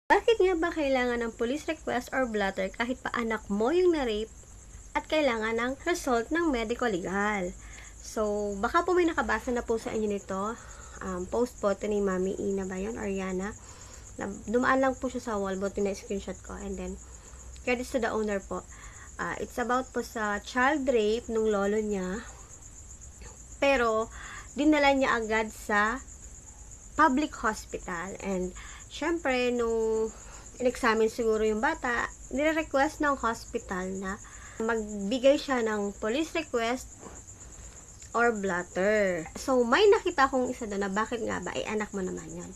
Bakit nga ba kailangan ng police request or blotter kahit pa anak mo yung na-rape at kailangan ng result ng medical legal? So, baka po may nakabasa na po sa inyo nito. Post po ito ni Mami Ina ba yun? Or Yana. Dumaan lang po siya sa wall, buti na screenshot ko. And then, credits to the owner po. It's about po sa child rape nung lolo niya. Pero, dinala niya agad sa public hospital. And, syempre, nung in-examine siguro yung bata, nire-request ng hospital na magbigay siya ng police request or blotter. So, may nakita akong isa doon na bakit nga ba, anak mo naman yun.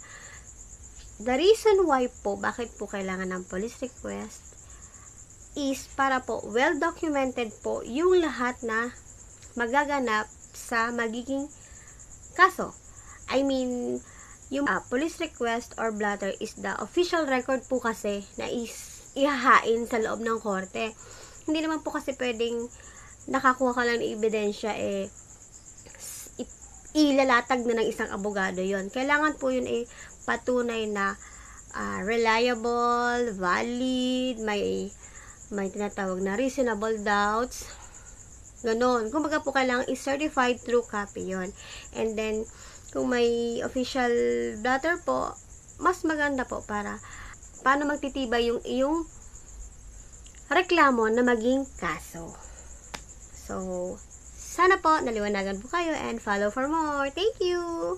The reason why po, bakit po kailangan ng police request is para po, well-documented po yung lahat na magaganap sa magiging kaso. I mean, yung police request or blotter is the official record po kasi na ihahain sa loob ng korte. Hindi naman po kasi pwedeng nakakuha ka lang ng ebidensya, ilalatag na ng isang abogado yon. Kailangan po yun patunay na reliable, valid, may tinatawag na reasonable doubts. Ganon. Kumbaga po kailangan i-certified true copy yon. And then, kung may official blotter po, mas maganda po para paano magtitibay yung iyong reklamo na maging kaso. So, sana po naliwanagan po kayo and follow for more. Thank you!